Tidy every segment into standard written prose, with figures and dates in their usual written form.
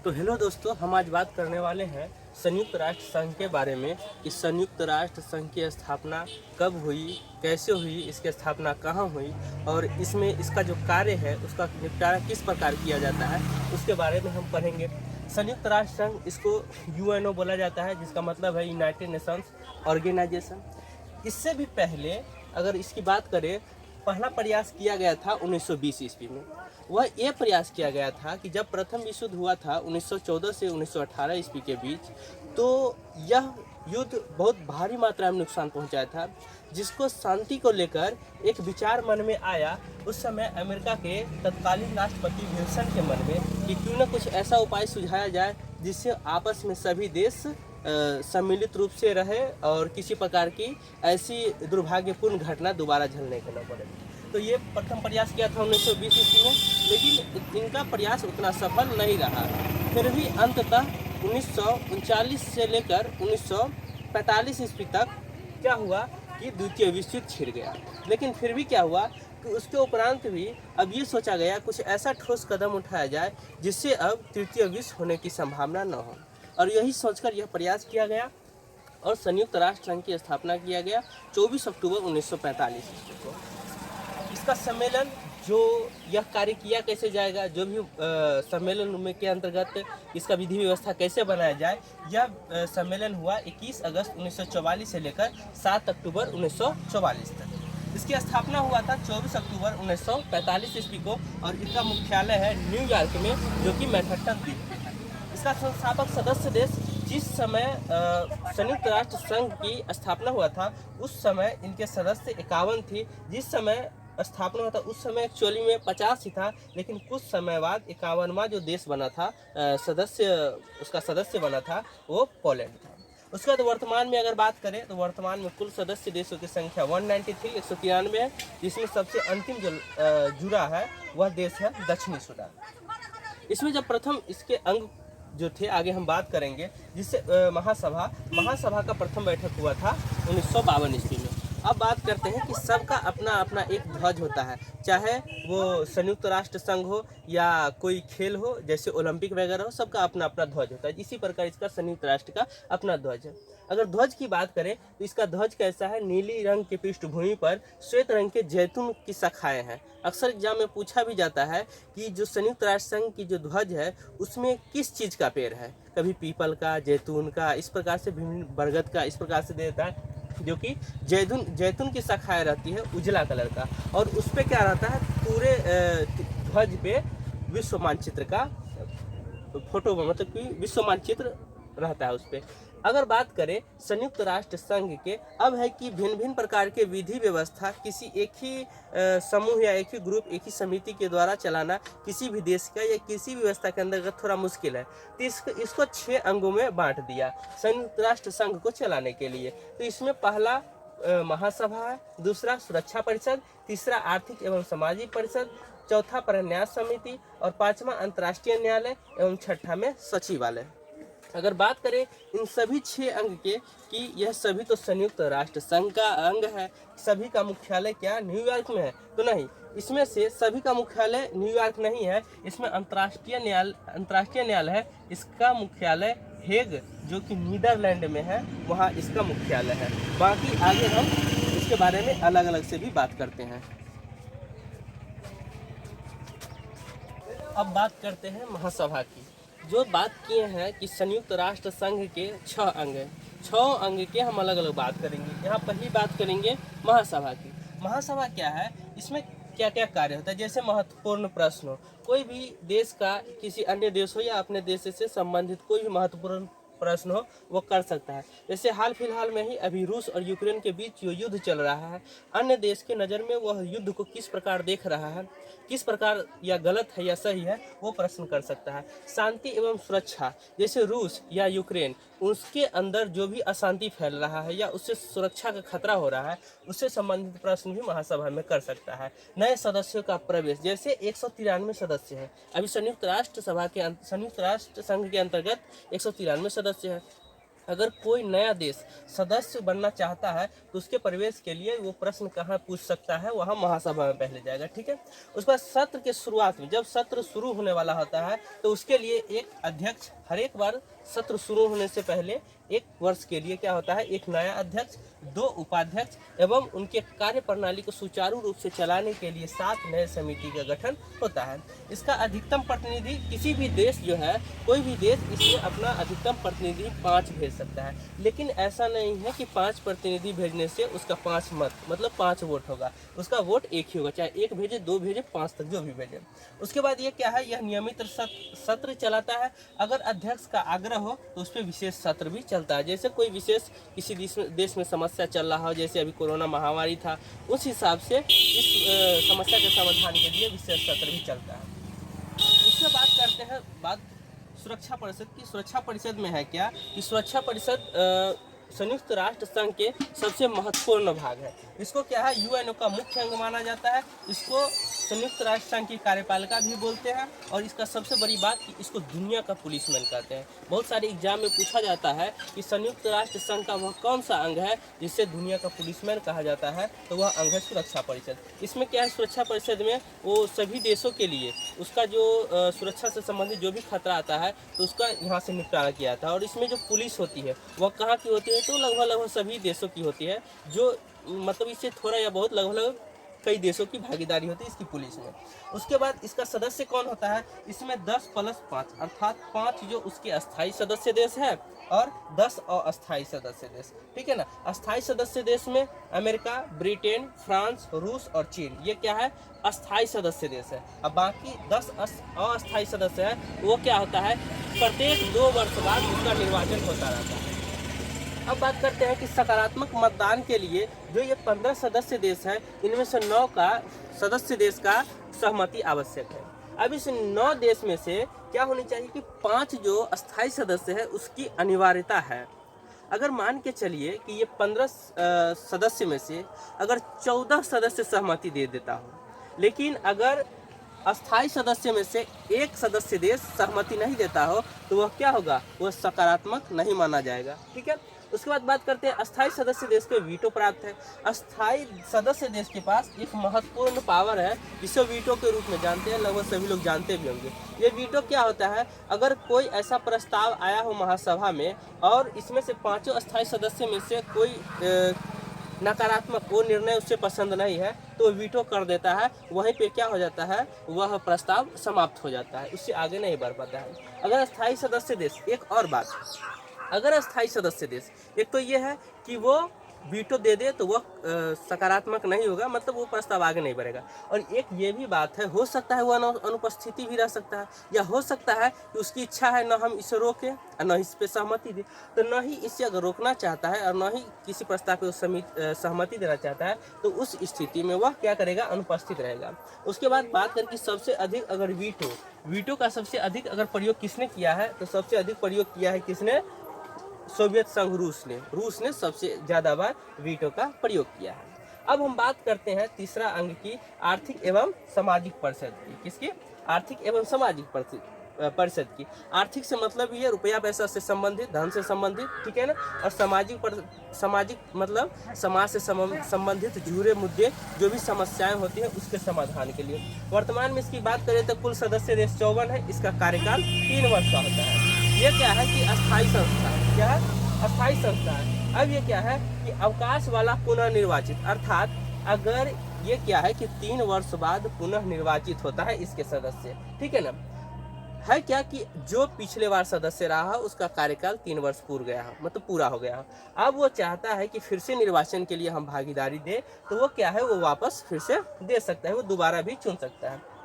तो हेलो दोस्तों, हम आज बात करने वाले हैं संयुक्त राष्ट्र संघ के बारे में कि संयुक्त राष्ट्र संघ की स्थापना कब हुई, कैसे हुई, इसकी स्थापना कहाँ हुई और इसमें इसका जो कार्य है उसका निपटारा किस प्रकार किया जाता है, उसके बारे में हम पढ़ेंगे। संयुक्त राष्ट्र संघ, इसको यूएनओ बोला जाता है, जिसका मतलब है यूनाइटेड नेशंस ऑर्गेनाइजेशन। इससे भी पहले अगर इसकी बात करें, पहला प्रयास किया गया था 1920 ईस्वी में। वह ये प्रयास किया गया था कि जब प्रथम विश्व युद्ध हुआ था 1914 से 1918 ईस्वी के बीच, तो यह युद्ध बहुत भारी मात्रा में नुकसान पहुंचाया था, जिसको शांति को लेकर एक विचार मन में आया। उस समय अमेरिका के तत्कालीन राष्ट्रपति विल्सन के मन में कि क्यों न कुछ ऐसा उपाय सुझाया जाए जिससे आपस में सभी देश सम्मिलित रूप से रहे और किसी प्रकार की ऐसी दुर्भाग्यपूर्ण घटना दोबारा झेलने को न पड़े। तो ये प्रथम प्रयास किया था 1920 ईस्वी में, लेकिन इनका प्रयास उतना सफल नहीं रहा। फिर भी अंततः 1939 से लेकर 1945 ईस्वी तक क्या हुआ कि द्वितीय विश्व युद्ध छिड़ गया। लेकिन फिर भी क्या हुआ कि उसके उपरांत भी अब ये सोचा गया कुछ ऐसा ठोस कदम उठाया जाए जिससे अब तृतीय विश्व होने की संभावना न हो, और यही सोचकर यह प्रयास किया गया और संयुक्त राष्ट्र संघ की स्थापना किया गया 24 अक्टूबर 1945 ईस्वी को। इसका सम्मेलन, जो यह कार्य किया कैसे जाएगा, जो भी सम्मेलन में के अंतर्गत इसका विधि व्यवस्था कैसे बनाया जाए, यह सम्मेलन हुआ 21 अगस्त 1944 से लेकर 7 अक्टूबर 1944 तक। इसकी स्थापना हुआ था 24 अक्टूबर 1945 ईस्वी को और इसका मुख्यालय है न्यूयॉर्क में, जो कि मैनहट्टन द्वीप पे है। इसका संस्थापक सदस्य देश, जिस समय संयुक्त राष्ट्र संघ की स्थापना हुआ था उस समय इनके सदस्य 51 थी। जिस समय स्थापना हुआ था उस समय एक्चुअली में 50 ही था, लेकिन कुछ समय बाद 51वां जो देश बना था, उसका सदस्य बना था, वो पोलैंड था। उसके बाद वर्तमान में अगर बात करें तो वर्तमान में कुल सदस्य देशों की संख्या 193 193 है, जिसमें सबसे अंतिम जो जुड़ा है वह देश है दक्षिणी सूडान। इसमें जब प्रथम इसके अंग जो थे, आगे हम बात करेंगे, जिससे महासभा का प्रथम बैठक हुआ था 1952 ईस्वी में। अब बात करते हैं कि सबका अपना अपना एक ध्वज होता है, चाहे वो संयुक्त राष्ट्र संघ हो या कोई खेल हो जैसे ओलंपिक वगैरह हो, सबका अपना अपना ध्वज होता है। इसी प्रकार इसका संयुक्त राष्ट्र का अपना ध्वज है। अगर ध्वज की बात करें तो इसका ध्वज कैसा है, नीली रंग की पृष्ठभूमि पर श्वेत रंग के जैतून की शाखाएं हैं। अक्सर एग्जाम में पूछा भी जाता है कि जो संयुक्त राष्ट्र संघ की जो ध्वज है उसमें किस चीज़ का पेड़ है, कभी पीपल का, जैतून का, इस प्रकार से विभिन्न बरगद का, इस प्रकार से देता है, जो कि जैतून की शाखाएं रहती है उजला कलर का, और उस पर क्या रहता है, पूरे ध्वज पे विश्व मानचित्र का फोटो, मतलब कि विश्व मानचित्र रहता है उस पर। अगर बात करें संयुक्त राष्ट्र संघ के, अब है कि भिन्न भिन्न प्रकार के विधि व्यवस्था किसी एक ही समूह या एक ही ग्रुप, एक ही समिति के द्वारा चलाना किसी भी देश का या किसी भी व्यवस्था के अंतर्गत थोड़ा मुश्किल है। तो इसको 6 अंगों में बांट दिया संयुक्त राष्ट्र संघ को चलाने के लिए। तो इसमें पहला महासभा है, दूसरा सुरक्षा परिषद, तीसरा आर्थिक एवं सामाजिक परिषद, चौथा परन्यास समिति और 5वां अंतर्राष्ट्रीय न्यायालय एवं छठा में सचिवालय। अगर बात करें इन सभी 6 अंग के कि यह सभी तो संयुक्त राष्ट्र संघ का अंग है, सभी का मुख्यालय क्या न्यूयॉर्क में है, तो नहीं, इसमें से सभी का मुख्यालय न्यूयॉर्क नहीं है। इसमें अंतर्राष्ट्रीय न्यायालय है, इसका मुख्यालय हेग, जो कि नीदरलैंड में है, वहाँ इसका मुख्यालय है। बाकी आगे हम इसके बारे में अलग अलग से भी बात करते हैं। अब बात करते हैं महासभा की। जो बात किए हैं कि संयुक्त राष्ट्र संघ के 6 अंग हैं, 6 अंग के हम अलग अलग बात करेंगे। यहाँ पहली बात करेंगे महासभा की। महासभा क्या है, इसमें क्या क्या कार्य होता है। जैसे महत्वपूर्ण प्रश्न हो, कोई भी देश का किसी अन्य देश हो या अपने देश से संबंधित कोई भी महत्वपूर्ण प्रश्न हो वो कर सकता है। जैसे हाल फिलहाल में ही अभी रूस और यूक्रेन के बीच जो युद्ध चल रहा है, अन्य देश के नज़र में वह युद्ध को किस प्रकार देख रहा है, किस प्रकार या गलत है या सही है, वो प्रश्न कर सकता है। शांति एवं सुरक्षा, जैसे रूस या यूक्रेन, उसके अंदर जो भी अशांति फैल रहा है या उससे सुरक्षा का खतरा हो रहा है, उससे संबंधित प्रश्न भी महासभा में कर सकता है। नए सदस्यों का प्रवेश, जैसे 193 सदस्य हैं अभी संयुक्त राष्ट्र संघ के अंतर्गत 193 सदस्य हैं। अगर कोई नया देश सदस्य बनना चाहता है तो उसके प्रवेश के लिए वो प्रश्न कहाँ पूछ सकता है, वहाँ महासभा में पहले जाएगा, ठीक है। उसके बाद सत्र के शुरुआत में, जब सत्र शुरू होने वाला होता है तो उसके लिए एक अध्यक्ष, हर एक बार सत्र शुरू होने से पहले एक वर्ष के लिए क्या होता है, एक नया अध्यक्ष, 2 उपाध्यक्ष एवं उनके कार्य प्रणाली को सुचारू रूप से चलाने के लिए 7 नए समिति का गठन होता है। इसका अधिकतम प्रतिनिधि, किसी भी देश जो है, कोई भी देश इसमें अपना अधिकतम प्रतिनिधि 5 भेज सकता है, लेकिन ऐसा नहीं है कि 5 प्रतिनिधि भेजने से उसका 5 मत मतलब 5 वोट होगा, उसका वोट एक ही होगा, चाहे 1 भेजे, 2 भेजे, 5 तक जो भी भेजे। उसके बाद ये क्या है, यह नियमित सत्र चलाता है। अगर अध्यक्ष का आग्रह हो तो उस पर विशेष सत्र भी चलता है, जैसे कोई विशेष किसी देश में समस्या चल रहा हो, जैसे अभी कोरोना महामारी था, उस हिसाब से इस समस्या के समाधान के लिए विशेष सत्र भी चलता है। उसके बाद करते हैं बात सुरक्षा परिषद की। सुरक्षा परिषद में है क्या कि सुरक्षा परिषद संयुक्त राष्ट्र संघ के सबसे महत्वपूर्ण भाग है। इसको क्या है, यूएनओ का मुख्य अंग माना जाता है। इसको संयुक्त राष्ट्र संघ की कार्यपालिका भी बोलते हैं, और इसका सबसे बड़ी बात कि इसको दुनिया का पुलिसमैन कहते हैं। बहुत सारे एग्जाम में पूछा जाता है कि संयुक्त राष्ट्र संघ का वह कौन सा अंग है जिससे दुनिया का पुलिसमैन कहा जाता है, तो वह अंग है सुरक्षा परिषद। इसमें क्या है, सुरक्षा परिषद में वो सभी देशों के लिए उसका जो सुरक्षा से संबंधित जो भी खतरा आता है तो उसका यहाँ से निपटारा किया जाता है। और इसमें जो पुलिस होती है वह कहाँ की होती है, तो लगभग सभी देशों की होती है, जो मतलब इससे थोड़ा या बहुत लगभग कई देशों की भागीदारी होती है इसकी पुलिस में। उसके बाद इसका सदस्य कौन होता है, इसमें 10+5 अर्थात 5 जो उसके अस्थायी सदस्य देश है और 10 अस्थायी सदस्य देश, ठीक है ना। अस्थायी सदस्य देश में अमेरिका, ब्रिटेन, फ्रांस, रूस और चीन, ये क्या है, अस्थायी सदस्य देश है। अब बाकी 10 अस्थायी सदस्य है, वो क्या होता है, प्रत्येक 2 वर्ष बाद उसका निर्वाचन होता रहता है। अब बात करते हैं कि सकारात्मक मतदान के लिए जो ये 15 सदस्य देश हैं, इनमें से 9 का सदस्य देश का सहमति आवश्यक है। अब इस 9 देश में से क्या होनी चाहिए कि 5 जो अस्थायी सदस्य है उसकी अनिवार्यता है। अगर मान के चलिए कि ये 15 सदस्य में से अगर 14 सदस्य सहमति दे देता हो, लेकिन अगर अस्थायी सदस्य में से एक सदस्य देश सहमति नहीं देता हो तो वह क्या होगा, वह सकारात्मक नहीं माना जाएगा, ठीक है। उसके बाद बात करते हैं अस्थायी सदस्य देश के वीटो प्राप्त है। अस्थायी सदस्य देश के पास एक महत्वपूर्ण पावर है जिसे वीटो के रूप में जानते हैं, लगभग सभी लोग जानते भी होंगे। ये वीटो क्या होता है, अगर कोई ऐसा प्रस्ताव आया हो महासभा में और इसमें से 5 अस्थायी सदस्य में से कोई नकारात्मक वो निर्णय उससे पसंद नहीं है तो वीटो कर देता है, वहीं पे क्या हो जाता है, वह प्रस्ताव समाप्त हो जाता है, उससे आगे नहीं बढ़ पाता है। अगर अस्थायी सदस्य देश, एक और बात, अगर अस्थायी सदस्य देश, एक तो ये है कि वो वीटो दे दे तो वह सकारात्मक नहीं होगा, मतलब वो प्रस्ताव आगे नहीं बढ़ेगा। और एक ये भी बात है, हो सकता है वह अनुपस्थिति भी रह सकता है, या हो सकता है कि उसकी इच्छा है न हम इसे रोकें और न इस पे सहमति दें, तो न ही इसे अगर रोकना चाहता है और न ही किसी प्रस्ताव पे सहमति देना चाहता है तो उस स्थिति में वह क्या करेगा, अनुपस्थित रहेगा। उसके बाद बात करके सबसे अधिक अगर वीटो का सबसे अधिक अगर प्रयोग किसने किया है, तो सबसे अधिक प्रयोग किया है किसने, सोवियत संघ रूस ने सबसे ज़्यादा बार वीटो का प्रयोग किया है। अब हम बात करते हैं तीसरा अंग की, आर्थिक एवं सामाजिक परिषद की। किसकी, आर्थिक एवं सामाजिक परिषद की। आर्थिक से मतलब ये रुपया पैसा से संबंधित, धन से संबंधित, ठीक है ना। और सामाजिक मतलब समाज से संबंधित जुड़े मुद्दे, जो भी समस्याएं होती हैं उसके समाधान के लिए। वर्तमान में इसकी बात करें तो कुल सदस्य देश 54 है। इसका कार्यकाल 3 वर्ष का होता है। ये क्या है कि अस्थायी संस्था है। क्या है, अस्थायी संस्था है। अब ये क्या है कि अवकाश वाला पुनः निर्वाचित, अर्थात अगर ये क्या है कि 3 वर्ष बाद पुनः निर्वाचित होता है इसके सदस्य, ठीक है ना। है क्या कि जो पिछले बार सदस्य रहा है उसका कार्यकाल 3 वर्ष मतलब पूरा हो गया। अब वो चाहता है कि फिर से निर्वाचन के लिए हम भागीदारी दें, तो वो क्या है, वो वापस फिर से दे सकता है, वो दोबारा भी चुन सकता है।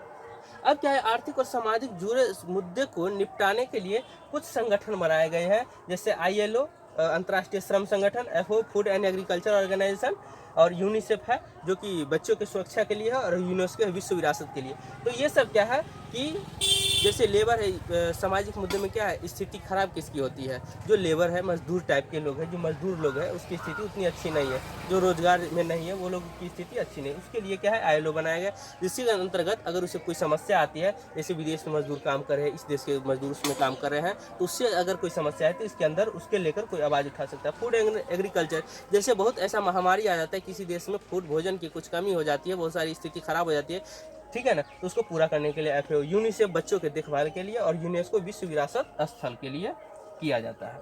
अब क्या है, आर्थिक और सामाजिक जुड़े मुद्दे को निपटाने के लिए कुछ संगठन बनाए गए हैं, जैसे ILO अंतर्राष्ट्रीय श्रम संगठन, FAO food and agriculture organisation, और यूनिसेफ है जो कि बच्चों की सुरक्षा के लिए है, और यूनेस्को विश्व विरासत के लिए। तो ये सब क्या है कि जैसे लेबर है, सामाजिक मुद्दे में क्या है, स्थिति खराब किसकी होती है, जो लेबर है, मजदूर टाइप के लोग हैं, जो मजदूर लोग हैं उसकी स्थिति उतनी अच्छी नहीं है, जो रोजगार में नहीं है वो लोग की स्थिति अच्छी नहीं है। उसके लिए क्या है, आईएलओ बनाया गया, जिसके अंतर्गत अगर उसे कोई समस्या आती है, जैसे विदेश में मजदूर काम कर रहे हैं, इस देश के मजदूर उसमें काम कर रहे हैं, तो उससे अगर कोई समस्या है तो इसके अंदर उसके लेकर कोई आवाज़ उठा सकता है। फूड एग्रीकल्चर, जैसे बहुत ऐसा महामारी आ जाता है किसी देश में, फूड भोजन की कुछ कमी हो जाती है, बहुत सारी स्थिति खराब हो जाती है, ठीक है ना, तो उसको पूरा करने के लिए FAO, यूनिसेफ बच्चों के देखभाल के लिए, और यूनेस्को विश्व विरासत स्थल के लिए किया जाता है।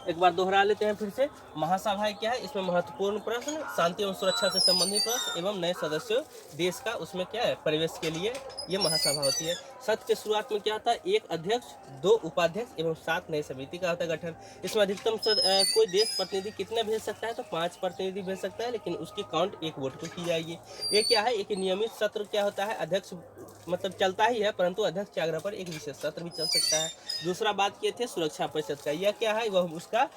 एक बार दोहरा लेते हैं फिर से। महासभा क्या है, इसमें महत्वपूर्ण प्रश्न, शांति एवं सुरक्षा से संबंधित प्रश्न एवं नए सदस्यों देश का उसमें क्या है प्रवेश के लिए ये महासभा होती है। सत्र के शुरुआत में क्या होता है, एक अध्यक्ष, 2 उपाध्यक्ष एवं 7 नई समिति का होता है गठन। इसमें अधिकतम कोई देश प्रतिनिधि कितने भेज सकता है, तो 5 प्रतिनिधि भेज सकता है, लेकिन उसकी काउंट 1 वोट पर की जाएगी। ये क्या है, एक नियमित सत्र क्या होता है, अध्यक्ष मतलब चलता ही है, परंतु अध्यक्ष के आग्रह पर एक विशेष सत्र भी चल सकता है। दूसरा बात किए थे सुरक्षा परिषद का, यह क्या है, वह उसका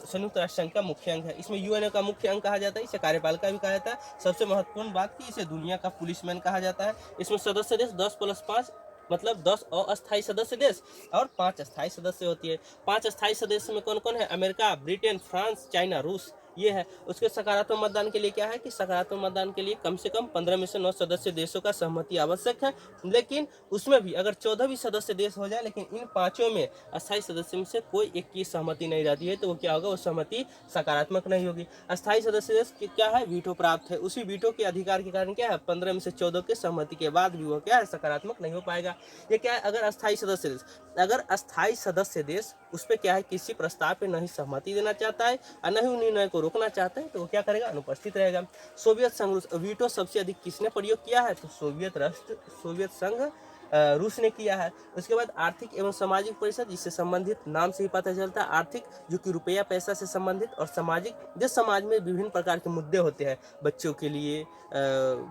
संयुक्त राष्ट्र संघ का मुख्य अंग है। इसमें यूएनओ का मुख्य अंग कहा जाता है, इसे कार्यपालिका भी कहा जाता है। सबसे महत्वपूर्ण बात की इसे दुनिया का पुलिसमैन कहा जाता है। इसमें सदस्य देश 10+5 मतलब 10 अस्थायी सदस्य देश और 5 अस्थायी सदस्य होती है। 5 अस्थायी सदस्य में कौन कौन है, अमेरिका, ब्रिटेन, फ्रांस, चाइना, रूस, ये है। उसके सकारात्मक मतदान के लिए क्या है कि सकारात्मक मतदान के लिए कम से कम 15 में से 9 सदस्य देशों का सहमति आवश्यक है, लेकिन उसमें भी अगर 14 भी सदस्य देश हो जाए, लेकिन इन 5 में अस्थायी सदस्य में से कोई एक की सहमति नहीं रहती है, तो वो क्या होगा, वो सहमति सकारात्मक नहीं होगी। अस्थायी सदस्य देश क्या है, वीटो प्राप्त है, उसी वीटो के अधिकार के कारण क्या है 15 में से 14 के सहमति के बाद भी वो क्या है सकारात्मक नहीं हो पाएगा। ये क्या है, अगर अस्थायी सदस्य देश उस पर क्या है किसी प्रस्ताव पे नहीं सहमति देना चाहता है और नहीं उन निर्णय को रोकना चाहता है, तो वो क्या करेगा, अनुपस्थित रहेगा। सोवियत संघ, वीटो सबसे अधिक किसने प्रयोग किया है, तो सोवियत संघ रूस ने किया है। उसके बाद आर्थिक एवं सामाजिक परिषद, जिससे संबंधित नाम से ही पता चलता है, आर्थिक जो कि रुपया पैसा से संबंधित, और सामाजिक जिस समाज में विभिन्न प्रकार के मुद्दे होते हैं, बच्चों के लिए,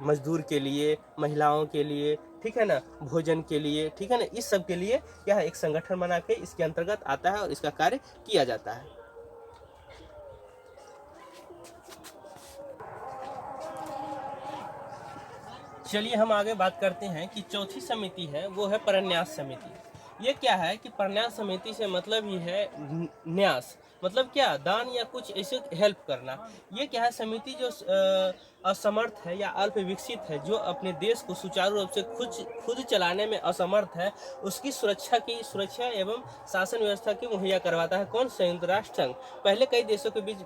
मजदूर के लिए, महिलाओं के लिए, ठीक है ना, भोजन के लिए, ठीक है ना, इस सब के लिए क्या है एक संगठन बना के इसके अंतर्गत आता है और इसका कार्य किया जाता है। चलिए हम आगे बात करते हैं कि चौथी समिति है वो है परन्यास समिति। ये क्या है कि परन्यास समिति से मतलब ही है न्यास, मतलब क्या, दान या कुछ ऐसे हेल्प करना। ये क्या है, समिति जो असमर्थ है या अल्प विकसित है, जो अपने देश को सुचारू रूप से खुद चलाने में असमर्थ है, उसकी सुरक्षा एवं शासन व्यवस्था की मुहैया करवाता है कौन, संयुक्त राष्ट्र संघ। पहले कई देशों के बीच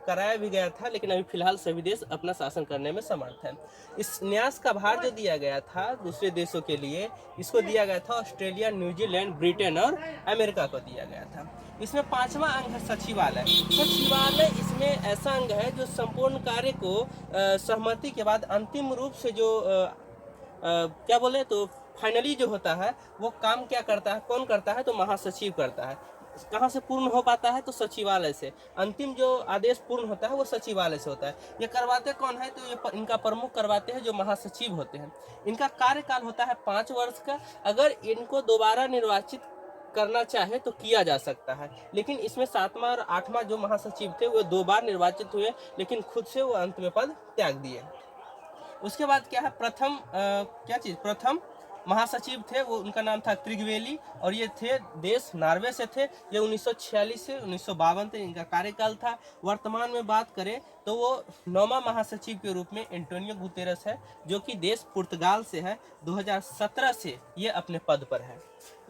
कराया भी गया था, लेकिन अभी फिलहाल सभी देश अपना शासन करने में समर्थ है। इस न्यास का भार जो दिया गया था दूसरे देशों के लिए, इसको दिया गया था ऑस्ट्रेलिया, न्यूजीलैंड, ब्रिटेन और अमेरिका को दिया गया था। इसमें 5वां अंग है सचिवालय। सचिवालय इसमें ऐसा अंग है जो संपूर्ण कार्य को सहमति के बाद अंतिम रूप से जो क्या बोले तो फाइनली जो होता है वो काम क्या करता है, कौन करता है, तो महासचिव करता है। कहाँ से पूर्ण हो पाता है, तो सचिवालय से। अंतिम जो आदेश पूर्ण होता है वो सचिवालय से होता है। ये करवाते कौन है, तो ये इनका प्रमुख करवाते हैं जो महासचिव होते हैं। इनका कार्यकाल होता है 5 वर्ष का। अगर इनको दोबारा निर्वाचित करना चाहे तो किया जा सकता है, लेकिन इसमें 7वां और 8वां जो महासचिव थे वो 2 बार निर्वाचित हुए, लेकिन खुद से वो अंत में पद त्याग दिए। उसके बाद क्या है, प्रथम महासचिव थे, वो उनका नाम था त्रिगवेली, और ये थे देश नॉर्वे से थे। ये 1946 से 1952 तक इनका कार्यकाल था। वर्तमान में बात करें तो वो 9वां महासचिव के रूप में एंटोनियो गुतेरस है, जो कि देश पुर्तगाल से है। 2017 से ये अपने पद पर है।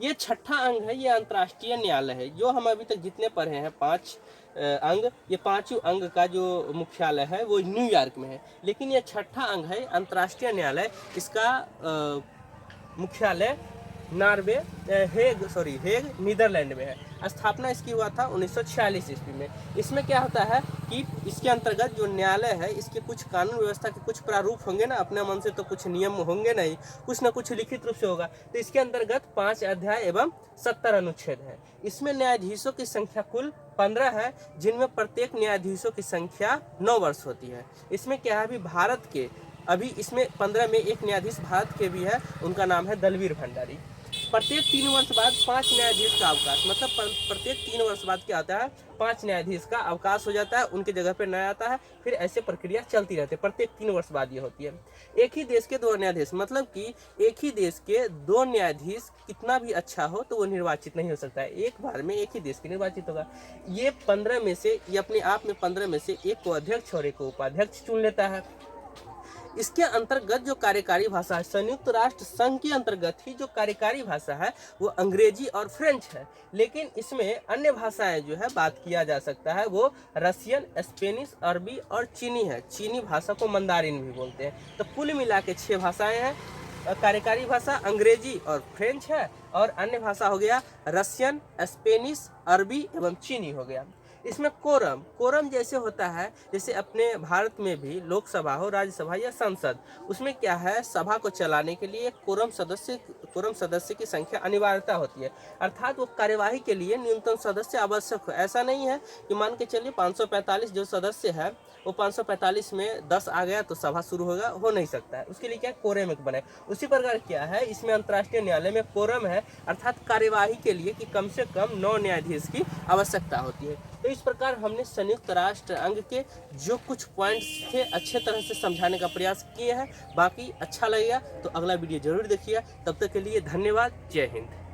ये 6ठा अंग है, ये अंतर्राष्ट्रीय न्यायालय है। जो हम अभी तक जितने पढ़े हैं 5 अंग, ये 5 अंग का जो मुख्यालय है वो न्यूयॉर्क में है, लेकिन ये 6ठा अंग है अंतर्राष्ट्रीय न्यायालय। इसका मुख्यालय हेग नीदरलैंड में है। स्थापना इसकी हुआ था 1946 ईस्वी में। इसमें क्या होता है कि इसके अंतर्गत जो न्यायालय है इसके कुछ कानून व्यवस्था के कुछ प्रारूप होंगे ना, अपने मन से तो कुछ नियम होंगे नहीं, कुछ ना कुछ लिखित रूप से होगा। तो इसके अंतर्गत 5 अध्याय एवं 70 अनुच्छेद है। इसमें न्यायाधीशों की संख्या कुल 15 है, जिनमें प्रत्येक न्यायाधीशों की संख्या 9 वर्ष होती है। इसमें क्या है, अभी इसमें 15 में एक न्यायाधीश भारत के भी है, उनका नाम है दलवीर भंडारी। प्रत्येक 3 वर्ष बाद 5 न्यायाधीश का अवकाश, मतलब प्रत्येक 3 वर्ष बाद क्या आता है, 5 न्यायाधीश का अवकाश हो जाता है, उनकी जगह पे नया आता है, फिर ऐसे प्रक्रिया चलती रहती है, प्रत्येक 3 वर्ष बाद ये होती है। एक ही देश के 2 न्यायाधीश, मतलब कि एक ही देश के 2 न्यायाधीश कितना भी अच्छा हो तो वो निर्वाचित नहीं हो सकता है, एक बार में एक ही देश के निर्वाचित होगा। ये 15 में से, ये अपने आप में 15 में से एक को अध्यक्ष और एक को उपाध्यक्ष चुन लेता है। इसके अंतर्गत जो कार्यकारी भाषा है, संयुक्त राष्ट्र संघ के अंतर्गत ही जो कार्यकारी भाषा है वो अंग्रेजी और फ्रेंच है, लेकिन इसमें अन्य भाषाएं जो है बात किया जा सकता है वो रशियन, स्पेनिश, अरबी और चीनी है। चीनी भाषा को मंदारिन भी बोलते हैं। तो कुल मिला के 6 भाषाएं हैं। कार्यकारी भाषा अंग्रेजी और फ्रेंच है, और अन्य भाषा हो गया रशियन, स्पेनिश, अरबी एवं चीनी हो गया। इसमें कोरम, कोरम जैसे होता है, जैसे अपने भारत में भी लोकसभा हो, राज्यसभा या संसद, उसमें क्या है, सभा को चलाने के लिए कोरम सदस्य की संख्या अनिवार्यता होती है, अर्थात वो कार्यवाही के लिए न्यूनतम सदस्य आवश्यक हो। ऐसा नहीं है कि मान के चलिए 545 जो सदस्य है वो 545 में 10 आ गया तो सभा शुरू होगा, हो नहीं सकता है। उसके लिए क्या कोरम एक बने। उसी प्रकार क्या है, इसमें अंतर्राष्ट्रीय न्यायालय में कोरम है, अर्थात कार्यवाही के लिए कि कम से कम 9 न्यायाधीश की आवश्यकता होती है। तो इस प्रकार हमने संयुक्त राष्ट्र अंग के जो कुछ पॉइंट्स थे अच्छे तरह से समझाने का प्रयास किए हैं। बाकी अच्छा लगेगा तो अगला वीडियो जरूर देखिए। तब तक के लिए धन्यवाद। जय हिंद।